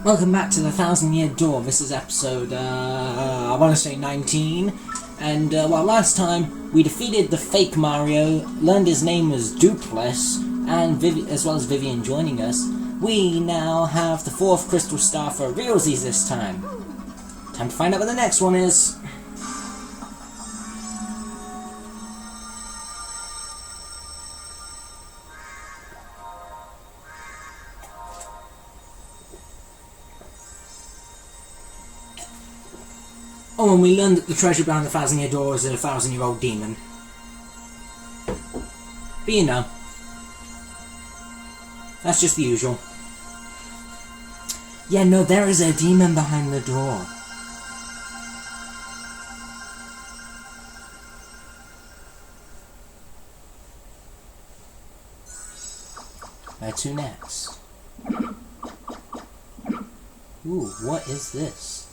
Welcome back to the 1,000-Year Door. This is episode, I want to say 19. And, last time we defeated the fake Mario, learned his name was Dupless, and as well as Vivian joining us, we now have the 4th Crystal Star for realsies this time. Time to find out what the next one is. Oh, and we learned that the treasure behind the 1,000-Year Door is a 1,000-year-old demon. But you know, that's just the usual. Yeah, no, there is a demon behind the door. Where to next? Ooh, what is this?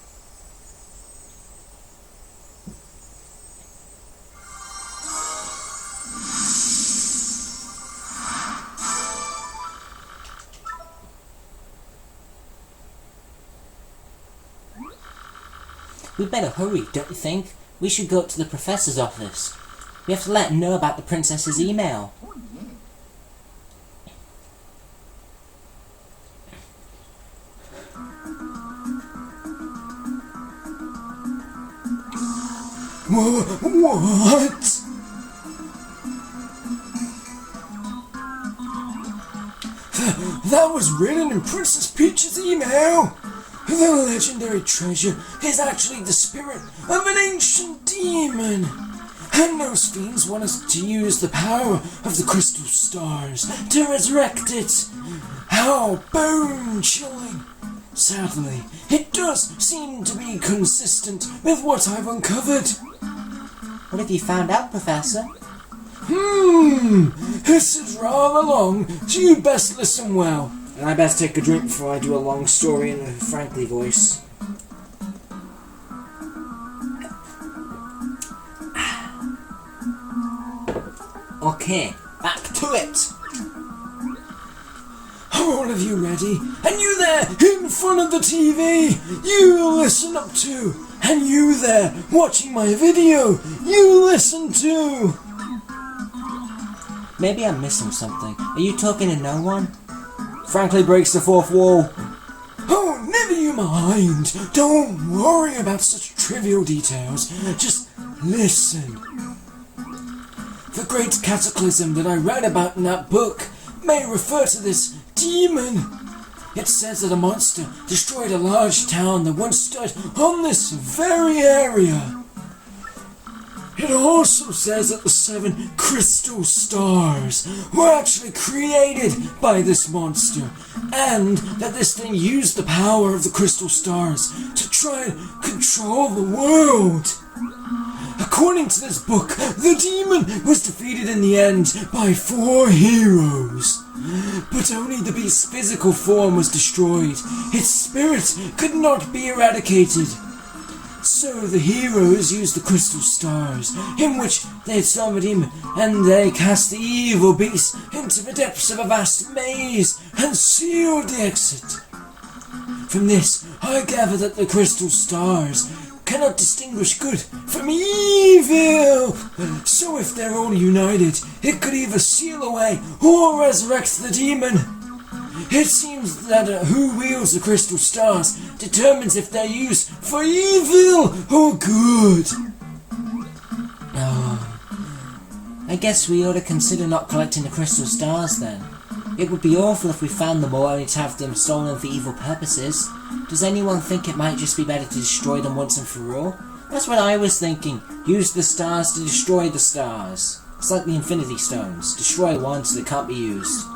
We better hurry, don't you think? We should go up to the professor's office. We have to let him know about the princess's email. What? That was written in Princess Peach's email! The legendary treasure is actually the spirit of an ancient demon! And those fiends want us to use the power of the crystal stars to resurrect it! How bone-chilling! Sadly, it does seem to be consistent with what I've uncovered. What have you found out, Professor? This is rather long, so you best listen well. And I best take a drink before I do a long story in a Frankly voice. Okay, back to it! Are all of you ready? And you there, in front of the TV! You listen up too! And you there, watching my video! You listen too! Maybe I'm missing something. Are you talking to no one? Frankly breaks the fourth wall. Oh, never you mind. Don't worry about such trivial details. Just listen. The great cataclysm that I read about in that book may refer to this demon. It says that a monster destroyed a large town that once stood on this very area. It also says that the 7 crystal stars were actually created by this monster, and that this thing used the power of the crystal stars to try and control the world. According to this book, the demon was defeated in the end by 4 heroes. But only the beast's physical form was destroyed. Its spirit could not be eradicated. So the heroes used the crystal stars, in which they summoned him, and they cast the evil beast into the depths of a vast maze, and sealed the exit. From this, I gather that the crystal stars cannot distinguish good from evil. So if they're all united, it could either seal away or resurrect the demon. It seems that who wields the crystal stars determines if they're used for evil or good. I guess we ought to consider not collecting the crystal stars then. It would be awful if we found them all only to have them stolen for evil purposes. Does anyone think it might just be better to destroy them once and for all? That's what I was thinking. Use the stars to destroy the stars. It's like the Infinity Stones. Destroy one so they can't be used.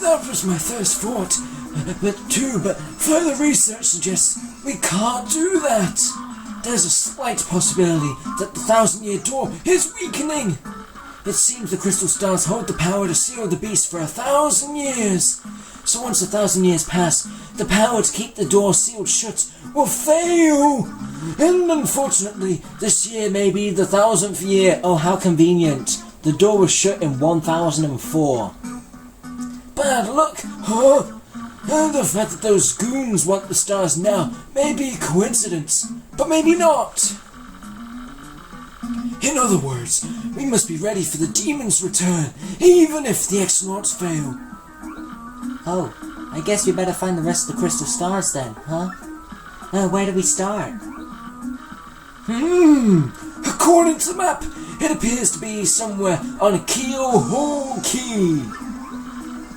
That was my first thought, but further research suggests we can't do that. There's a slight possibility that the 1,000-Year Door is weakening. It seems the crystal stars hold the power to seal the beast for 1,000 years. So once 1,000 years pass, the power to keep the door sealed shut will fail. And unfortunately, this year may be the 1,000th year. Oh, how convenient. The door was shut in 1004. Bad luck, huh? And the fact that those goons want the stars now may be coincidence, but maybe not. In other words, we must be ready for the demon's return, even if the X-Nauts fail. Oh, I guess we better find the rest of the crystal stars then, huh? Where do we start? According to the map, it appears to be somewhere on Keelhole Key.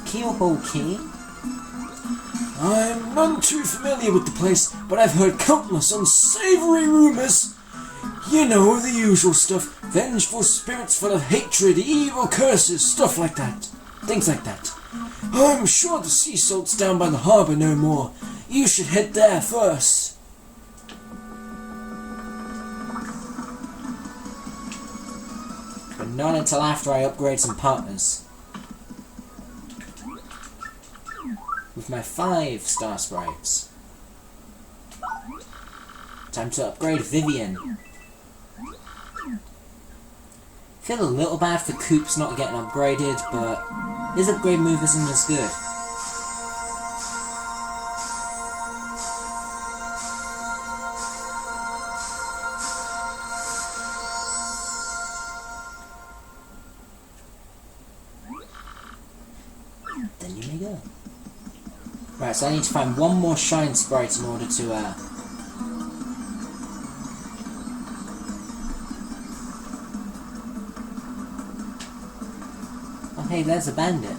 Keelhole Key? I'm none too familiar with the place, but I've heard countless unsavory rumors. You know, the usual stuff. Vengeful spirits full of hatred, evil curses, stuff like that. Things like that. I'm sure the sea salt's down by the harbour no more. You should head there first. But not until after I upgrade some partners. With my 5 star sprites. Time to upgrade Vivian. Feel a little bad for Coops not getting upgraded, but his upgrade move isn't as good. Then you may go. Right, so I need to find one more shine sprite in order to Oh hey, there's a bandit.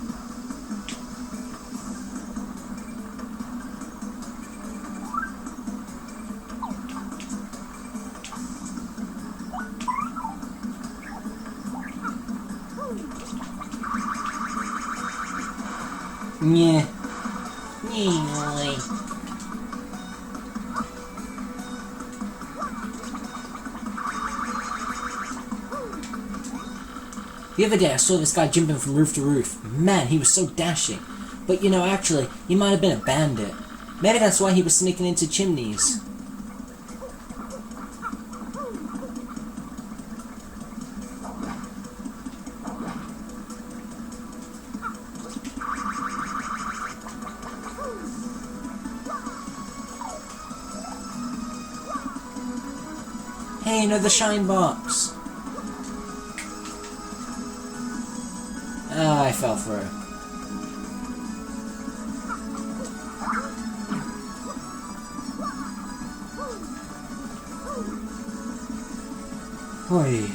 Yeah. The other day I saw this guy jumping from roof to roof. Man, he was so dashing. But you know, actually, he might have been a bandit. Maybe that's why he was sneaking into chimneys. Hey, another shine box! Oh, I fell through. Oi.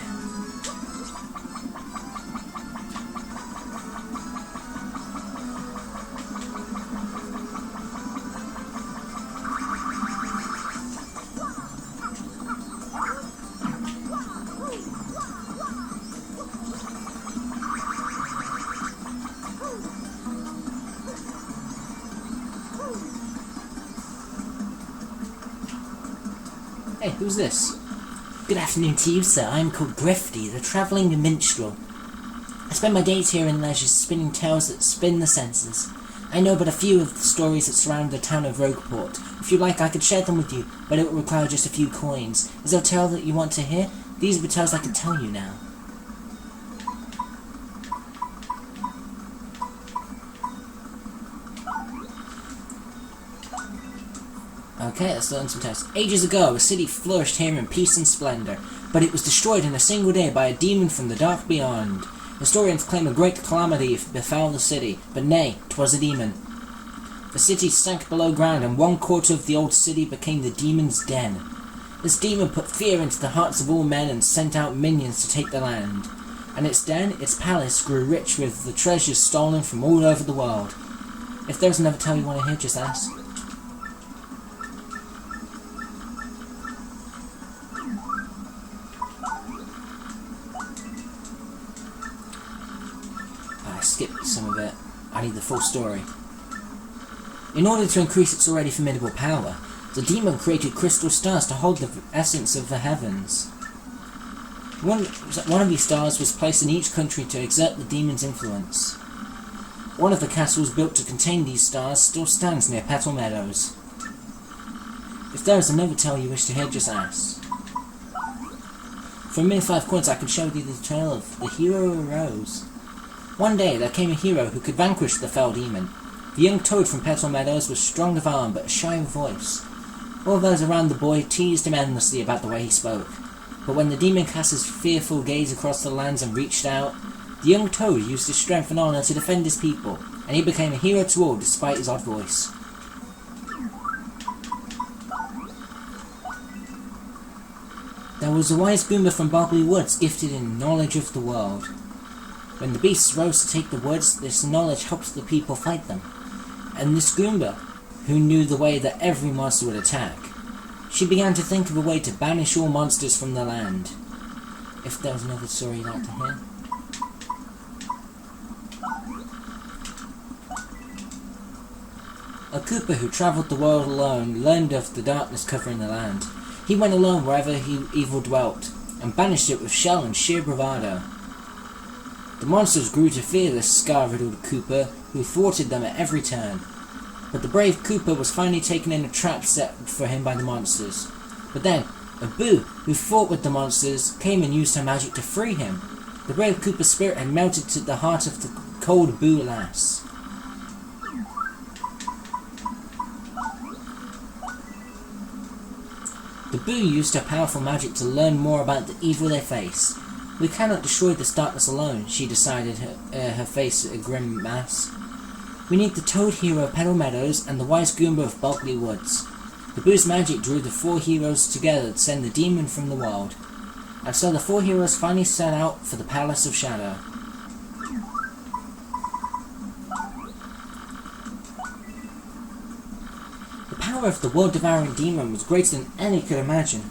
Hey, who's this? Good afternoon to you, sir. I'm called Grifty, the travelling minstrel. I spend my days here in leisure spinning tales that spin the senses. I know but a few of the stories that surround the town of Rogueport. If you like, I could share them with you, but it will require just a few coins. Is there a tale that you want to hear? These are the tales I can tell you now. Okay, let's learn some tales. Ages ago, a city flourished here in peace and splendour, but it was destroyed in a single day by a demon from the dark beyond. Historians claim a great calamity befell the city, but nay, 'twas a demon. The city sank below ground, and 1/4 of the old city became the demon's den. This demon put fear into the hearts of all men and sent out minions to take the land. And its den, its palace, grew rich with the treasures stolen from all over the world. If there's another tale you want to hear, just ask. I skipped some of it. I need the full story. In order to increase its already formidable power, the demon created crystal stars to hold the essence of the heavens. One of these stars was placed in each country to exert the demon's influence. One of the castles built to contain these stars still stands near Petal Meadows. If there is another tale you wish to hear, just ask. For a mere 5 coins I could show you the tale of the hero who arose. One day there came a hero who could vanquish the fell demon. The young toad from Petal Meadows was strong of arm but shy of voice. All those around the boy teased him endlessly about the way he spoke. But when the demon cast his fearful gaze across the lands and reached out, the young toad used his strength and honour to defend his people, and he became a hero to all despite his odd voice. There was a wise Goomba from Bobbery Woods gifted in knowledge of the world. When the beasts rose to take the woods, this knowledge helped the people fight them. And this Goomba, who knew the way that every monster would attack, she began to think of a way to banish all monsters from the land. If there was another story you'd like to hear. A Koopa who travelled the world alone learned of the darkness covering the land. He went alone wherever evil dwelt, and banished it with shell and sheer bravado. The monsters grew to fear this scar-riddled Koopa, who thwarted them at every turn. But the brave Koopa was finally taken in a trap set for him by the monsters. But then, a Boo, who fought with the monsters, came and used her magic to free him. The brave Koopa's spirit had melted to the heart of the cold Boo lass. The Boo used her powerful magic to learn more about the evil they face. We cannot destroy this darkness alone, she decided, her face a grim mask. We need the Toad hero of Petal Meadows and the wise Goomba of Bobbery Woods. The Boo's magic drew the four heroes together to send the demon from the world. And so the four heroes finally set out for the Palace of Shadow. The power of the world-devouring demon was greater than any could imagine.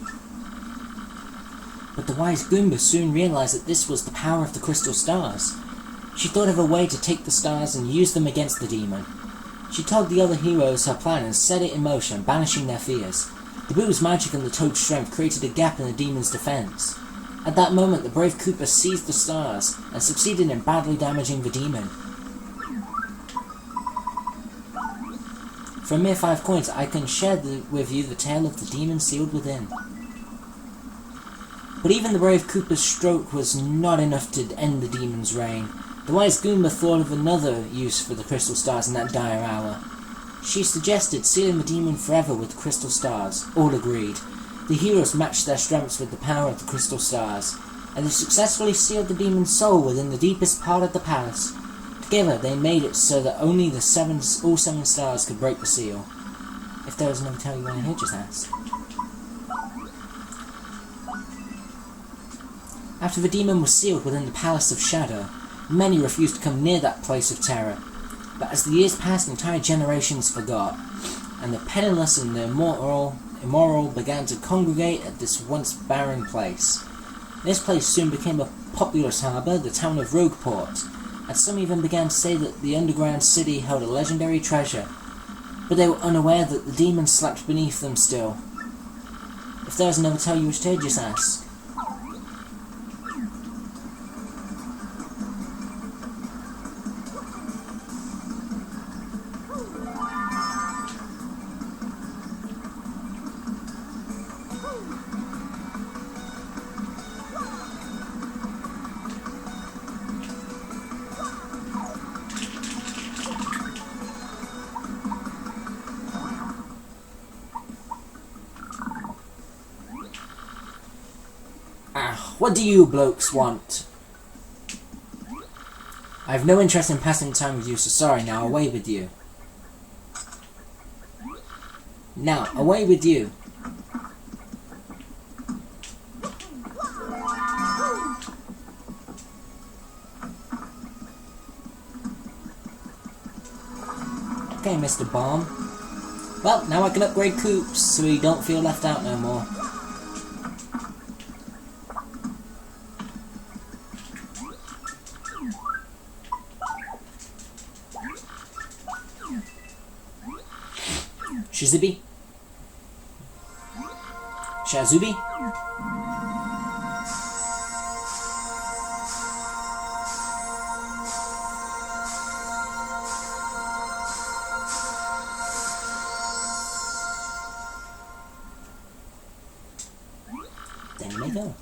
But the wise Goomba soon realized that this was the power of the crystal stars. She thought of a way to take the stars and use them against the demon. She told the other heroes her plan and set it in motion, banishing their fears. The Boo's magic and the Toad's strength created a gap in the demon's defense. At that moment, the brave Koopa seized the stars and succeeded in badly damaging the demon. For a mere 5 coins, I can share with you the tale of the demon sealed within. But even the brave Koopa's stroke was not enough to end the demon's reign. The wise Goomba thought of another use for the crystal stars in that dire hour. She suggested sealing the demon forever with the crystal stars. All agreed. The heroes matched their strengths with the power of the crystal stars, and they successfully sealed the demon's soul within the deepest part of the palace. Together they made it so that only all 7 stars could break the seal. If there was another tale you want to hear, just ask. After the demon was sealed within the Palace of Shadow, many refused to come near that place of terror. But as the years passed, entire generations forgot, and the penniless and the immoral began to congregate at this once barren place. This place soon became a populous harbour, the town of Rogueport, and some even began to say that the underground city held a legendary treasure, but they were unaware that the demon slept beneath them still. If there was another tale you wish to hear, just ask. What do you blokes want? I have no interest in passing time with you, so sorry, now away with you. Now, away with you. Okay, Mr. Bomb. Well, now I can upgrade Coops so we don't feel left out no more. Shizubi? Shazubi? Then you may go.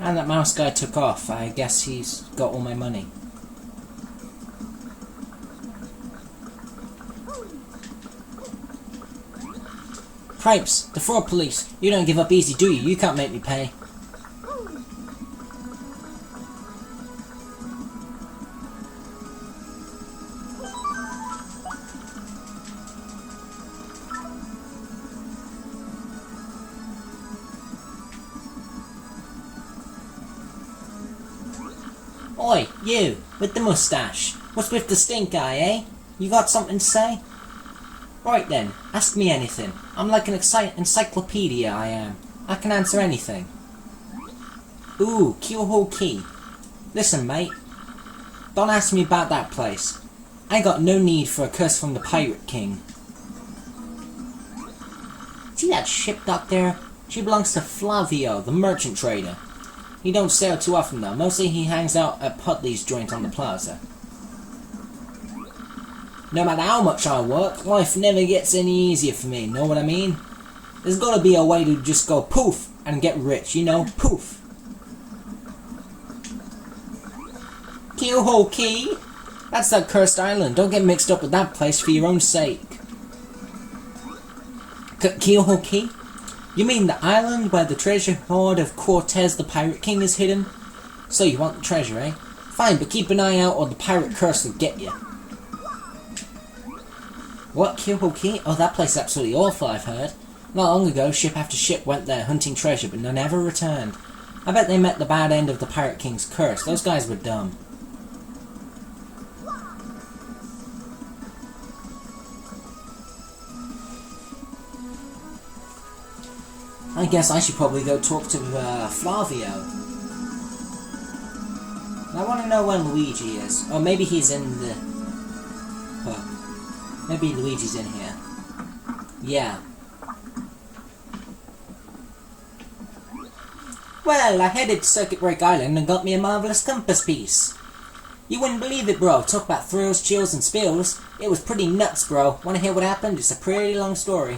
And that mouse guy took off. I guess he's got all my money. Cripes, the fraud police. You don't give up easy, do you? You can't make me pay. Oi, you, with the moustache. What's with the stink eye, eh? You got something to say? Right then, ask me anything. I'm like an encyclopedia, I am. I can answer anything. Ooh, Kyoho Key. Listen, mate. Don't ask me about that place. I got no need for a curse from the Pirate King. See that ship dock there? She belongs to Flavio, the merchant trader. He don't sail too often though. Mostly he hangs out at Putley's joint on the plaza. No matter how much I work, life never gets any easier for me, know what I mean? There's gotta be a way to just go poof and get rich, you know, poof. Kyoho Key? That's that cursed island. Don't get mixed up with that place for your own sake. Kyoho Key? You mean the island where the treasure hoard of Cortez the Pirate King is hidden? So you want the treasure, eh? Fine, but keep an eye out or the pirate curse will get you. What, Kyoho Key? Oh, that place is absolutely awful, I've heard. Not long ago, ship after ship went there hunting treasure, but none ever returned. I bet they met the bad end of the Pirate King's curse. Those guys were dumb. I guess I should probably go talk to Flavio. I want to know where Luigi is. Or maybe he's in the pub. Maybe Luigi's in here. Yeah. Well, I headed to Circuit Break Island and got me a marvelous compass piece. You wouldn't believe it, bro. Talk about thrills, chills, and spills. It was pretty nuts, bro. Want to hear what happened? It's a pretty long story.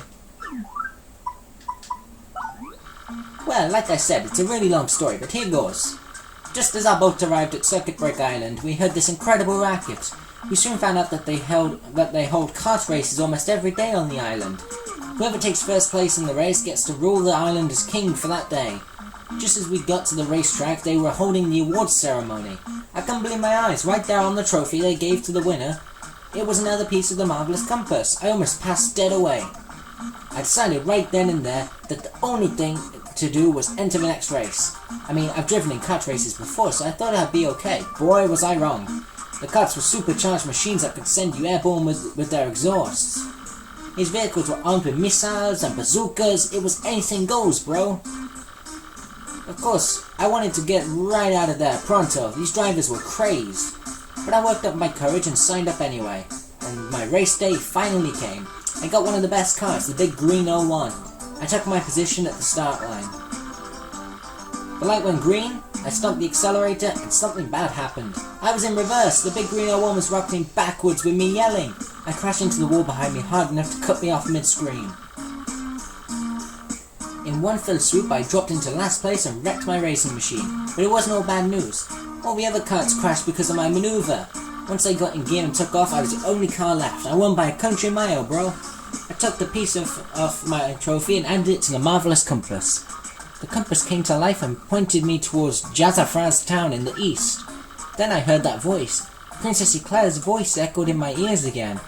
Well, like I said, it's a really long story, but here goes. Just as our boat arrived at Circuit Break Island, we heard this incredible racket. We soon found out that they hold kart races almost every day on the island. Whoever takes first place in the race gets to rule the island as king for that day. Just as we got to the racetrack, they were holding the awards ceremony. I couldn't believe my eyes. Right there on the trophy they gave to the winner, it was another piece of the marvelous compass. I almost passed dead away. I decided right then and there that the only thing to do was enter the next race. I mean, I've driven in kart races before, so I thought I'd be okay. Boy, was I wrong. The karts were supercharged machines that could send you airborne with their exhausts. These vehicles were armed with missiles and bazookas. It was anything goes, bro. Of course, I wanted to get right out of there pronto. These drivers were crazed. But I worked up my courage and signed up anyway. And my race day finally came. I got one of the best cars, the big green 01. I took my position at the start line. The light went green, I stomped the accelerator, and something bad happened. I was in reverse. The big green 01 was rocking backwards with me yelling. I crashed into the wall behind me hard enough to cut me off mid-screen. In one fell swoop, I dropped into last place and wrecked my racing machine. But it wasn't all bad news. All the other karts crashed because of my maneuver. Once I got in gear and took off, I was the only car left. I won by a country mile, bro. I took the piece of my trophy and added it to the marvelous compass. The compass came to life and pointed me towards Jazafraz town in the east. Then I heard that voice. Princess Eclair's voice echoed in my ears again.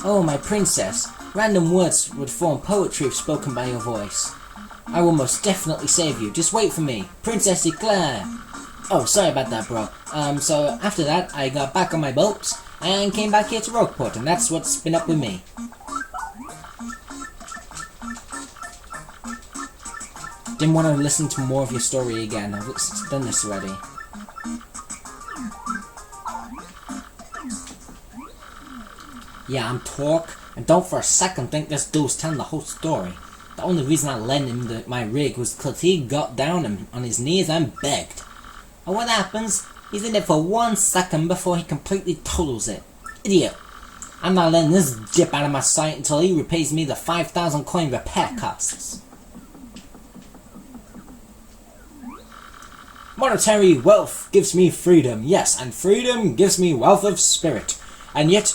Oh, my princess. Random words would form poetry if spoken by your voice. I will most definitely save you. Just wait for me. Princess Eclair. Oh, sorry about that, bro. So after that, I got back on my boat and came back here to Rogueport, and that's what's been up with me. Didn't want to listen to more of your story again. I've done this already. Yeah, I'm Torque, and don't for a second think this dude's telling the whole story. The only reason I lent him my rig was because he got down on his knees and begged. And what happens? He's in it for 1 second before he completely totals it. Idiot. I'm not letting this dip out of my sight until he repays me the 5,000 coin repair costs. Monetary wealth gives me freedom, yes, and freedom gives me wealth of spirit. And yet,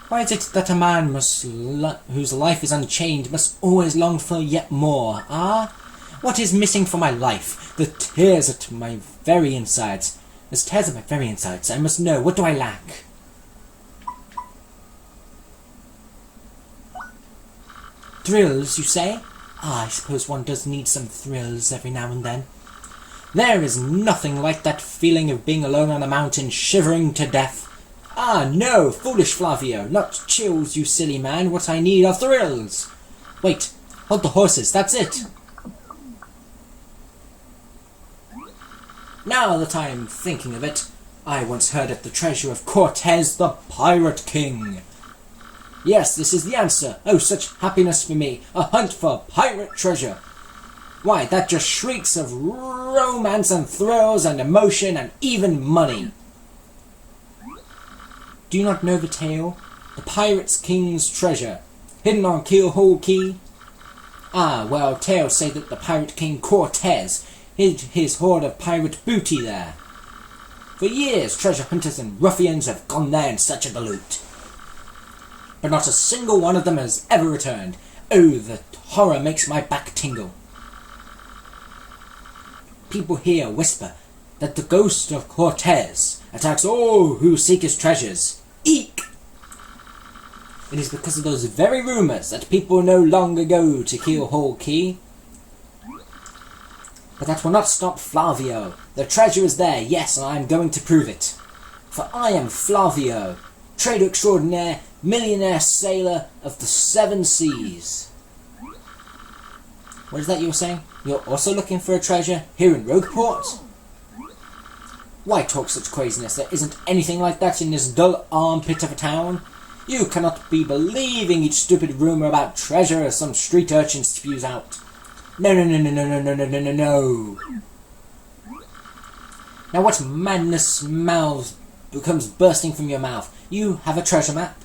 why is it that a man whose life is unchained must always long for yet more? Ah? What is missing from my life? The tears at my very insides. There's tears at my very insides. I must know. What do I lack? Thrills, you say? Ah, I suppose one does need some thrills every now and then. There is nothing like that feeling of being alone on a mountain, shivering to death. Ah, no, foolish Flavio, not chills, you silly man. What I need are thrills. Wait, hold the horses, that's it. Now that I am thinking of it, I once heard of the treasure of Cortez, the Pirate King. Yes, this is the answer. Oh, such happiness for me. A hunt for pirate treasure. Why, that just shrieks of romance and thrills and emotion and even money. Do you not know the tale? The Pirate King's treasure, hidden on Keelhole Key? Ah, well, tales say that the Pirate King Cortez hid his hoard of pirate booty there. For years, treasure hunters and ruffians have gone there in search of the loot. But not a single one of them has ever returned. Oh, the horror makes my back tingle. People here whisper that the ghost of Cortez attacks all who seek his treasures. Eek! It is because of those very rumours that people no longer go to Keelhole Key. But that will not stop Flavio. The treasure is there, yes, and I am going to prove it. For I am Flavio, trader extraordinaire, millionaire sailor of the 7 seas. What is that you were saying? You're also looking for a treasure here in Rogueport? Why talk such craziness? There isn't anything like that in this dull armpit of a town. You cannot be believing each stupid rumour about treasure as some street urchin spews out. No. Now what madness comes bursting from your mouth? You have a treasure map?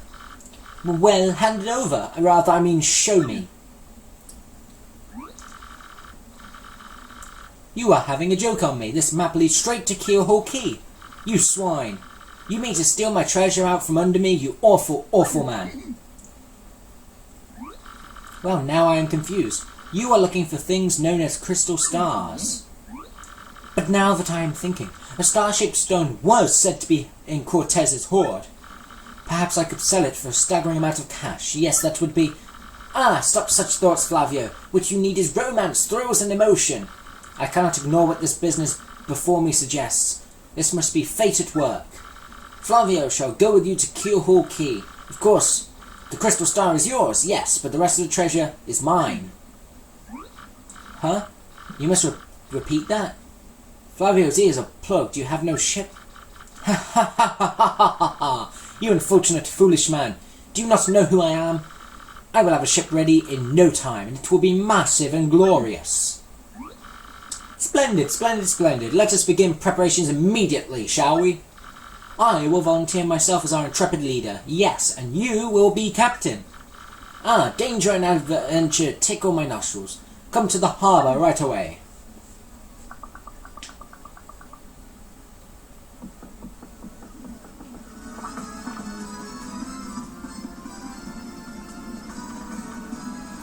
Well, hand it over. Rather, I mean, show me. You are having a joke on me. This map leads straight to Keelhole Key. You swine. You mean to steal my treasure out from under me, you awful, awful man. Well, now I am confused. You are looking for things known as crystal stars. But now that I am thinking, a star-shaped stone was said to be in Cortez's hoard. Perhaps I could sell it for a staggering amount of cash. Yes, that would be... Ah, stop such thoughts, Flavio. What you need is romance, thrills and emotion. I cannot ignore what this business before me suggests. This must be fate at work. Flavio shall go with you to Keelhole Key. Of course, the crystal star is yours, yes, but the rest of the treasure is mine. Huh? You must repeat that? Flavio's ears are plugged. You have no ship? Ha ha ha ha ha ha ha! You unfortunate foolish man. Do you not know who I am? I will have a ship ready in no time, and it will be massive and glorious. Splendid, splendid, splendid. Let us begin preparations immediately, shall we? I will volunteer myself as our intrepid leader. Yes, and you will be captain. Ah, danger and adventure tickle my nostrils. Come to the harbour right away.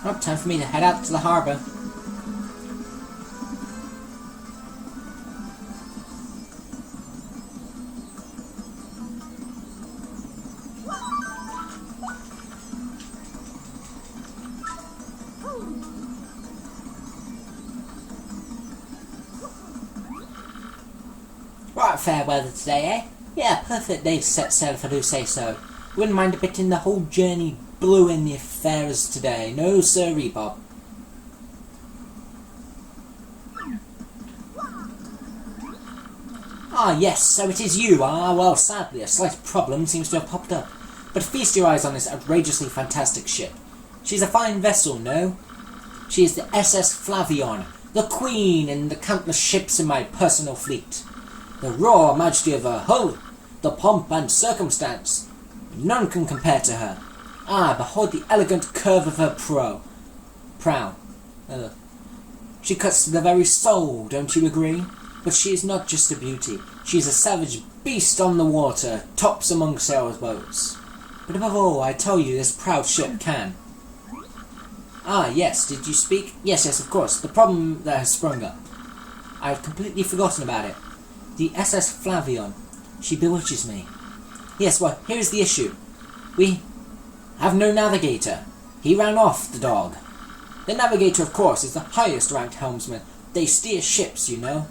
Oh, time for me to head out to the harbour. Right, fair weather today, eh? Yeah, perfect day to set sail if I do say so. Wouldn't mind a bit in the whole journey blew in the affairs today. No sirree, Bob. Ah, yes, so it is you. Ah, well, sadly, a slight problem seems to have popped up. But feast your eyes on this outrageously fantastic ship. She's a fine vessel, no? She is the SS Flavion, the queen in the countless ships in my personal fleet. The raw majesty of her hull, the pomp and circumstance. None can compare to her. Ah, behold the elegant curve of her prow. She cuts to the very soul, don't you agree? But she is not just a beauty. She is a savage beast on the water, tops among sailboats. But above all, I tell you, this proud ship can. Ah, yes, did you speak? Yes, of course. The problem that has sprung up. I had completely forgotten about it. The SS Flavio. She bewitches me. Yes, well, here's the issue. We have no navigator. He ran off, the dog. The navigator, of course, is the highest ranked helmsman. They steer ships, you know.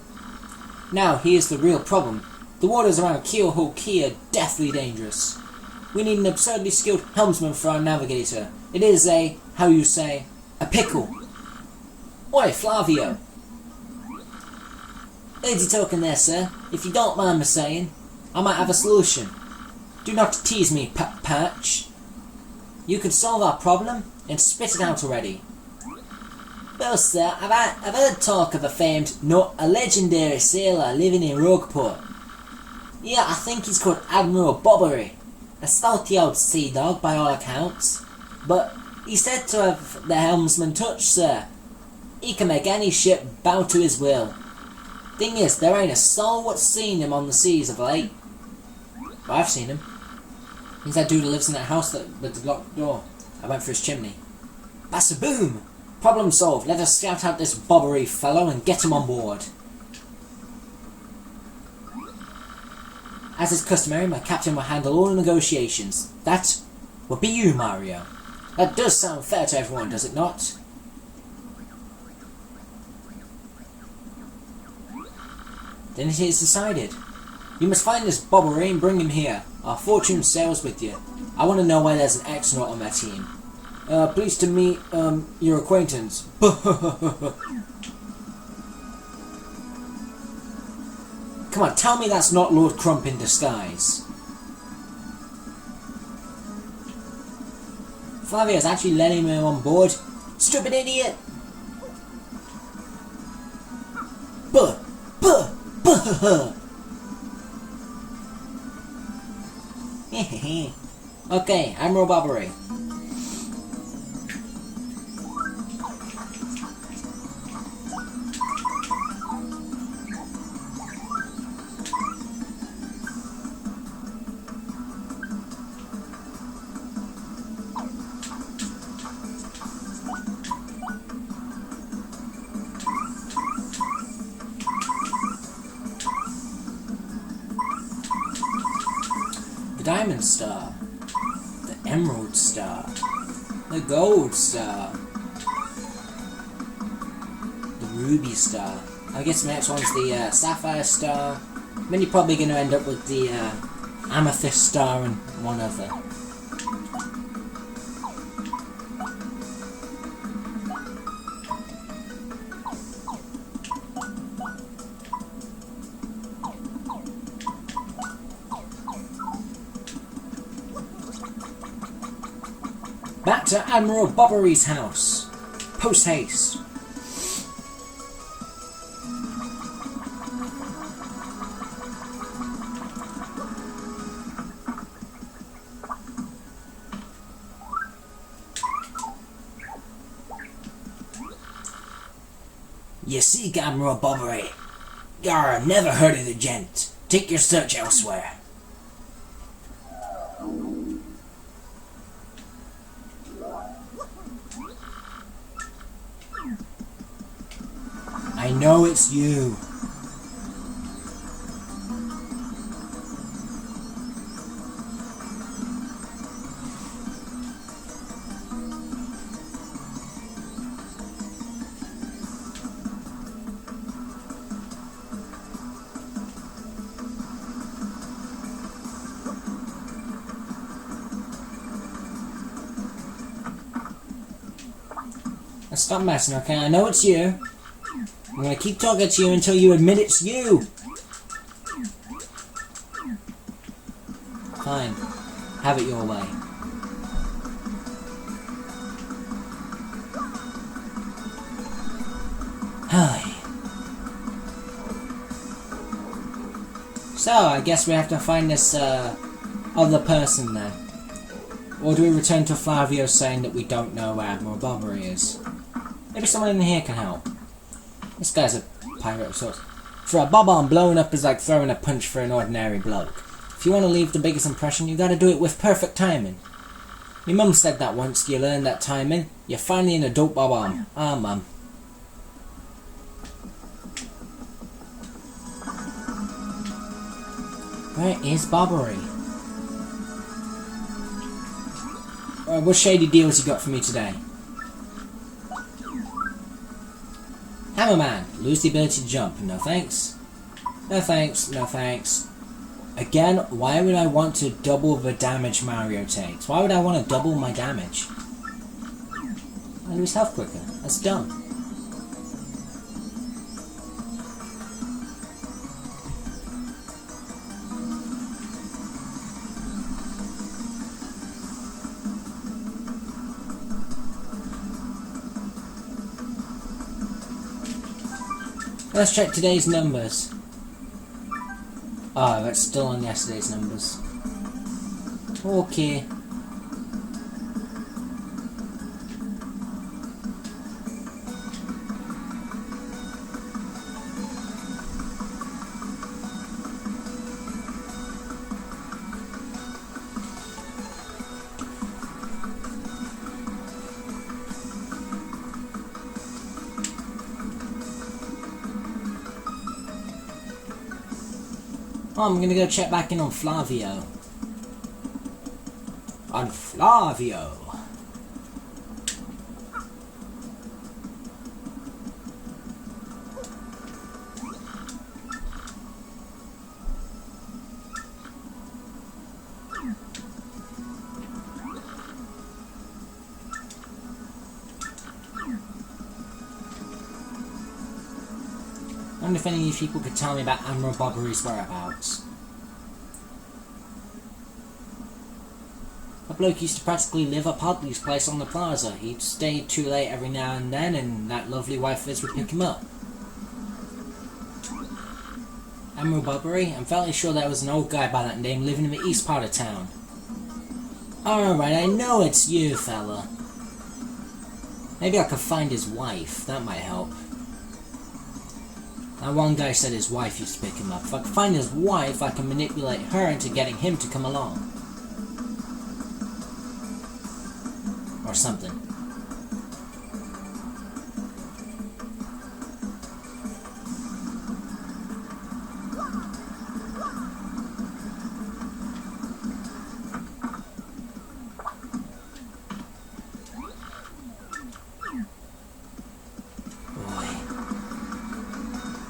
Now, here's the real problem. The waters around Keelhaul Key are deathly dangerous. We need an absurdly skilled helmsman for our navigator. It is a, how you say, a pickle. Oi, Flavio. Easy talking there, sir. If you don't mind me saying, I might have a solution. Do not tease me, Patch. You could solve our problem and spit it out already. Well, sir, I've heard talk of a legendary sailor living in Rogueport. Yeah, I think he's called Admiral Bobbery. A stouty old sea dog by all accounts. But he's said to have the helmsman touch, sir. He can make any ship bow to his will. Thing is, there ain't a soul what's seen him on the seas of late. Well, I've seen him. He's that dude who lives in that house with the locked door. I went for his chimney. That's a boom! Problem solved. Let us scout out this Bobbery fellow and get him on board. As is customary, my captain will handle all the negotiations. That will be you, Mario. That does sound fair to everyone, does it not? Then it is decided. You must find this Bobbery and bring him here. Our fortune sails with you. I want to know why there's an ex-naut on their team. Pleased to meet, your acquaintance. Come on, tell me that's not Lord Crump in disguise. Flavio's actually letting him on board. Stupid idiot! Okay, Admiral Bobbery. The Diamond Star, the Emerald Star, the Gold Star, the Ruby Star. I guess the next one's the Sapphire Star. Then you're probably going to end up with the Amethyst Star and one other. Back to Admiral Bobbery's house. Post haste. You see, Admiral Bobbery, Yar, never heard of the gent. Take your search elsewhere. I know it's you. Now stop messing, okay? I know it's you. I'm gonna keep talking to you until you admit it's you. Fine. Have it your way. Hi. So, I guess we have to find this other person then. Or do we return to Flavio saying that we don't know where Admiral Bobbery is? Maybe someone in here can help. This guy's a pirate of sorts. For a bob-omb, blowing up is like throwing a punch for an ordinary bloke. If you want to leave the biggest impression, you gotta do it with perfect timing. My mum said that once you learn that timing, you're finally an adult bob-omb. Ah, mum. Where is Bobbery? What shady deals you got for me today? Hammerman, lose the ability to jump. No thanks. No thanks, no thanks. Again, why would I want to double the damage Mario takes? Why would I want to double my damage? I lose health quicker. That's dumb. Let's check today's numbers. Oh, that's still on yesterday's numbers. Okay. Oh, I'm gonna go check back in on Flavio. On Flavio. I wonder if any of you people could tell me about Admiral Bobbery's whereabouts. A bloke used to practically live up Hadley's place on the plaza. He'd stay too late every now and then, and that lovely wife of his would pick him up. Admiral Bobbery? I'm fairly sure there was an old guy by that name living in the east part of town. Alright, I know it's you, fella. Maybe I could find his wife. That might help. That one guy said his wife used to pick him up. If I can find his wife, I can manipulate her into getting him to come along. Or something.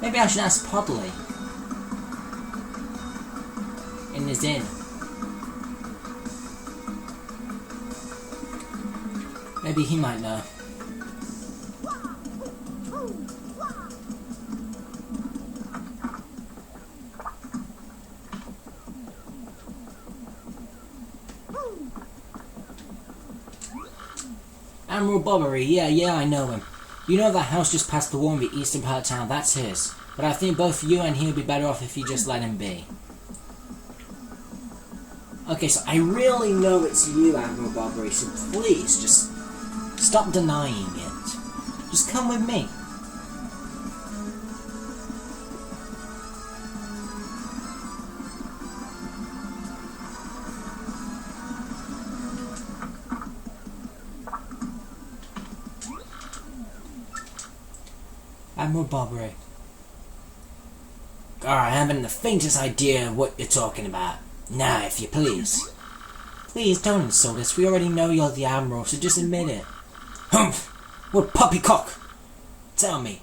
Maybe I should ask Podley. In his inn. Maybe he might know. Admiral Bobbery, yeah, I know him. You know that house just past the wall in the eastern part of town, that's his. But I think both you and he would be better off if you just let him be. Okay, so I really know it's you, Admiral Bobbery, so please, just stop denying it. Just come with me. Admiral Bobbery. I haven't the faintest idea what you're talking about. Now, if you please. Please don't insult us. We already know you're the Admiral, so just admit it. Humph! What poppycock! Tell me,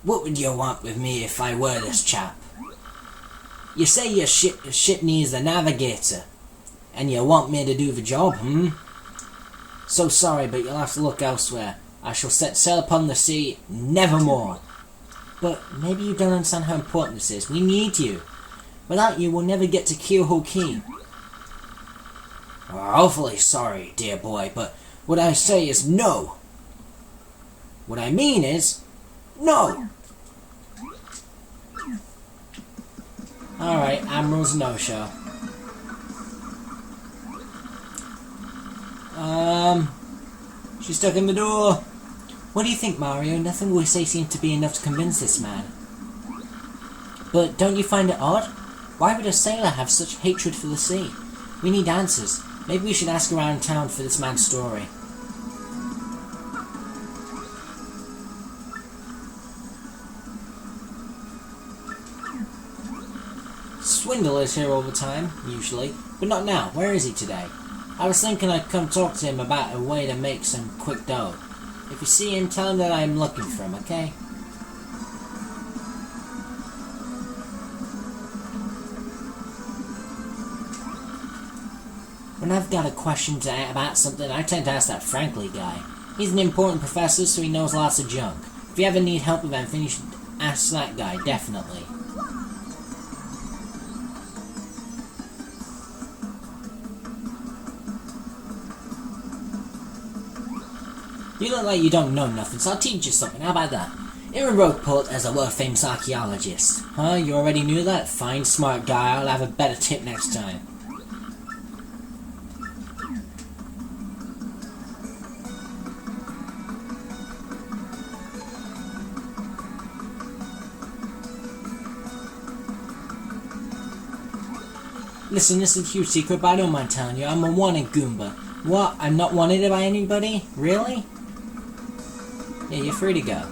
what would you want with me if I were this chap? You say your ship needs a navigator, and you want me to do the job, So sorry, but you'll have to look elsewhere. I shall set sail upon the sea, nevermore. But maybe you don't understand how important this is. We need you. Without you, we'll never get to Keelhole Key. Awfully sorry, dear boy, but what I say is no. What I mean is, no. Alright, Admiral's no-show. She's stuck in the door. What do you think, Mario? Nothing we say seems to be enough to convince this man. But don't you find it odd? Why would a sailor have such hatred for the sea? We need answers. Maybe we should ask around town for this man's story. Swindle is here all the time, usually, but not now. Where is he today? I was thinking I'd come talk to him about a way to make some quick dough. If you see him, tell him that I am looking for him, okay? When I've got a question about something, I tend to ask that Frankly guy. He's an important professor, so he knows lots of junk. If you ever need help with anything, you should ask that guy, definitely. You look like you don't know nothing, so I'll teach you something. How about that? Here in Rogueport, there's a world-famous archaeologist. Huh? You already knew that? Fine, smart guy. I'll have a better tip next time. Listen, this is a huge secret, but I don't mind telling you. I'm a wanted Goomba. What? I'm not wanted by anybody? Really? Yeah, you're free to go.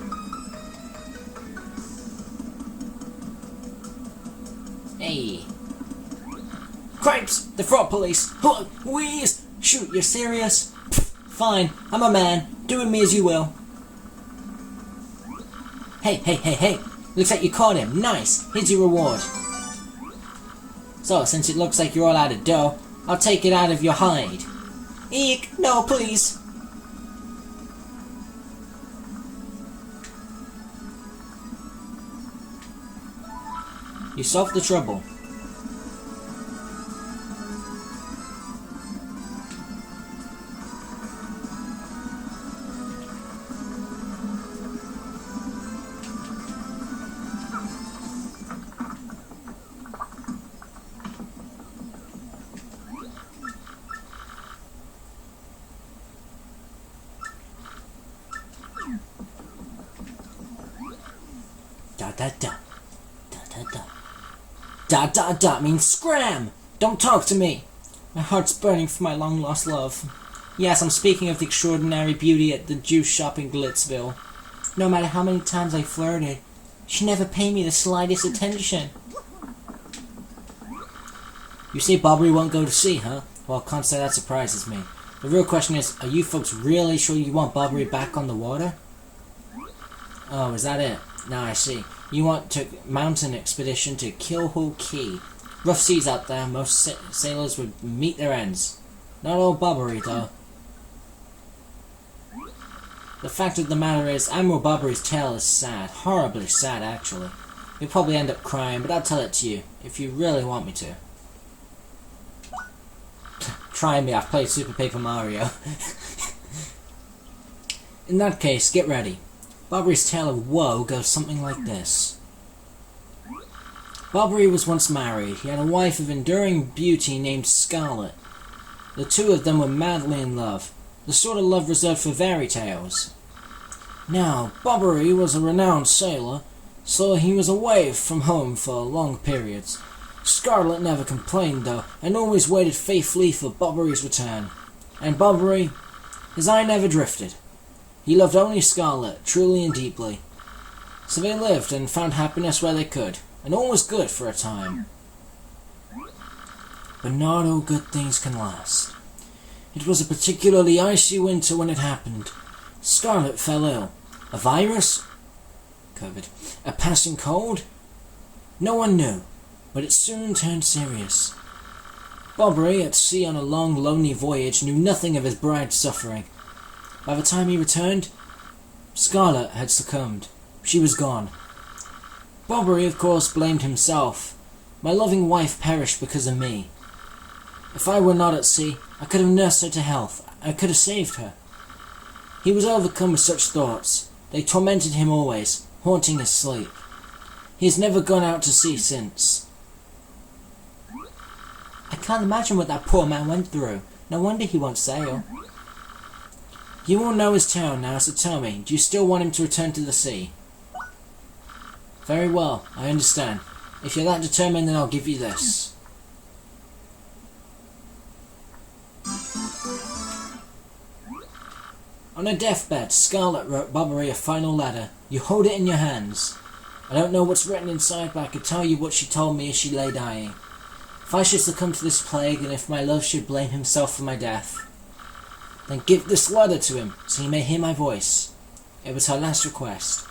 Hey. Cripes! The fraud police! Wheeze! Shoot, you're serious? Pfft, fine, I'm a man. Do with me as you will. Hey. Looks like you caught him. Nice. Here's your reward. So, since it looks like you're all out of dough, I'll take it out of your hide. Eek! No, please! You solved the trouble. Dot means scram! Don't talk to me! My heart's burning for my long-lost love. Yes, I'm speaking of the extraordinary beauty at the juice shop in Glitzville. No matter how many times I flirted, she never paid me the slightest attention. You say Bobbery won't go to sea, huh? Well, I can't say that surprises me. The real question is, are you folks really sure you want Bobbery back on the water? Oh, is that it? Now I see. You want to mount an expedition to Keelhaul Key. Rough seas out there, most sailors would meet their ends. Not all Bobbery, though. The fact of the matter is, Admiral Bobbery's tale is sad. Horribly sad, actually. You'll probably end up crying, but I'll tell it to you, if you really want me to. Try me, I've played Super Paper Mario. In that case, get ready. Bobbery's tale of woe goes something like this. Bobbery was once married. He had a wife of enduring beauty named Scarlet. The two of them were madly in love, the sort of love reserved for fairy tales. Now, Bobbery was a renowned sailor, so he was away from home for long periods. Scarlet never complained, though, and always waited faithfully for Bobbery's return. And Bobbery, his eye never drifted. He loved only Scarlet, truly and deeply. So they lived and found happiness where they could, and all was good for a time. But not all good things can last. It was a particularly icy winter when it happened. Scarlet fell ill. A virus? COVID. A passing cold? No one knew, but it soon turned serious. Bobbery, at sea on a long, lonely voyage, knew nothing of his bride's suffering. By the time he returned, Scarlet had succumbed. She was gone. Bobbery, of course, blamed himself. My loving wife perished because of me. If I were not at sea, I could have nursed her to health. I could have saved her. He was overcome with such thoughts. They tormented him always, haunting his sleep. He has never gone out to sea since. I can't imagine what that poor man went through. No wonder he won't sail. You all know his town now, so tell me, do you still want him to return to the sea? Very well, I understand. If you're that determined, then I'll give you this. On her deathbed, Scarlet wrote Bobbery a final letter. You hold it in your hands. I don't know what's written inside, but I could tell you what she told me as she lay dying. If I should succumb to this plague, and if my love should blame himself for my death, then give this letter to him, so he may hear my voice. It was her last request.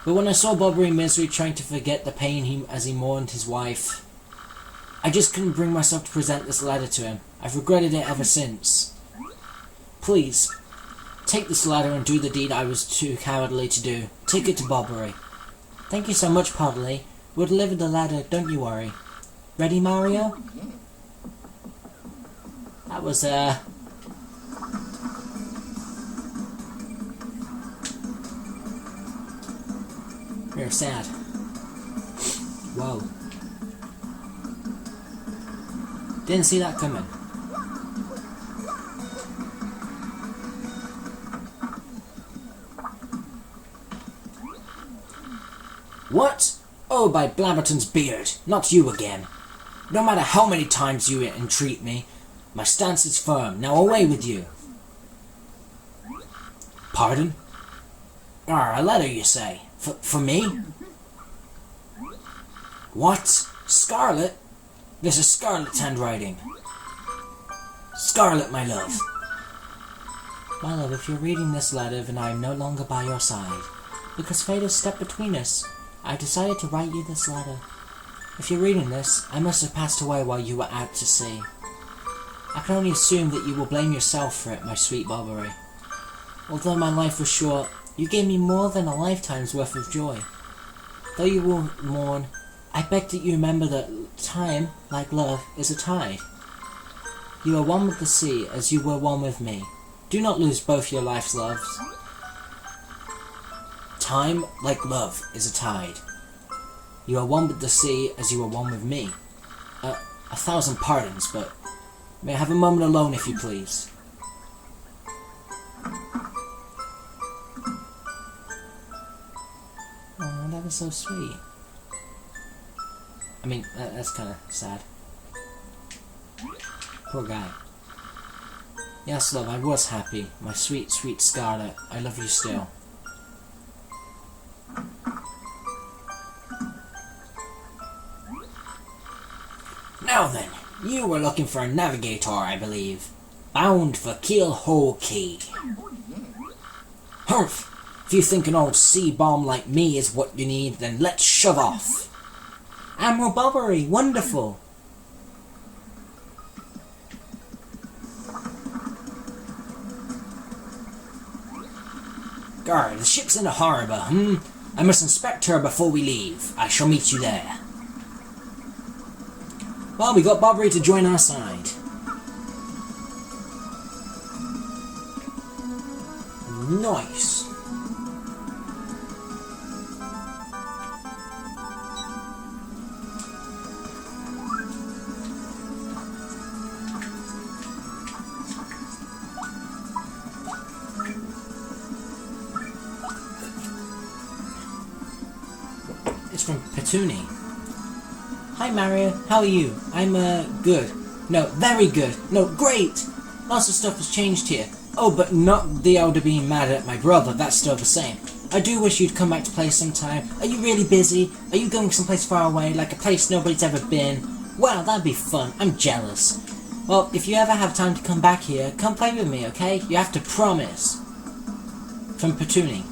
But when I saw Bobbery in misery trying to forget the pain as he mourned his wife, I just couldn't bring myself to present this letter to him. I've regretted it ever since. Please, take this letter and do the deed I was too cowardly to do. Take it to Bobbery. Thank you so much, Poddly. We'll deliver the letter, don't you worry. Ready, Mario? That was, real sad. Whoa. Didn't see that coming. What? Oh, by Blabberton's beard, not you again. No matter how many times you entreat me, my stance is firm. Now away with you. Pardon? A letter, you say? For me? What? Scarlet? This is Scarlet's handwriting. Scarlet, my love. My love, if you're reading this letter, then I am no longer by your side. Because fate has stepped between us, I decided to write you this letter. If you're reading this, I must have passed away while you were out to sea. I can only assume that you will blame yourself for it, my sweet Bobbery. Although my life was short, you gave me more than a lifetime's worth of joy. Though you will mourn, I beg that you remember that time, like love, is a tide. You are one with the sea as you were one with me. Do not lose both your life's loves. Time, like love, is a tide. You are one with the sea as you are one with me. 1,000 pardons, but may I have a moment alone, if you please? Oh, that was so sweet. I mean, that's kind of sad. Poor guy. Yes, love, I was happy. My sweet, sweet Scarlet. I love you still. Now then, you were looking for a navigator, I believe. Bound for Keelhole Key. Humph! If you think an old sea bomb like me is what you need, then let's shove off. Admiral Bobbery, wonderful! Guard, the ship's in the harbour, I must inspect her before we leave. I shall meet you there. Well, we got Bobbery to join our side. Nice. It's from Petuni. Hi Mario, how are you? I'm, good. No, very good. No, great! Lots of stuff has changed here. Oh, but not the elder being mad at my brother, that's still the same. I do wish you'd come back to play sometime. Are you really busy? Are you going someplace far away, like a place nobody's ever been? Wow, that'd be fun. I'm jealous. Well, if you ever have time to come back here, come play with me, okay? You have to promise. From Petuni.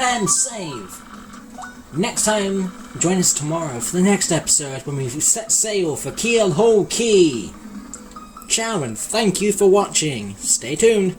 And save. Next time, join us tomorrow for the next episode when we set sail for Keelhole Key. Ciao and thank you for watching. Stay tuned.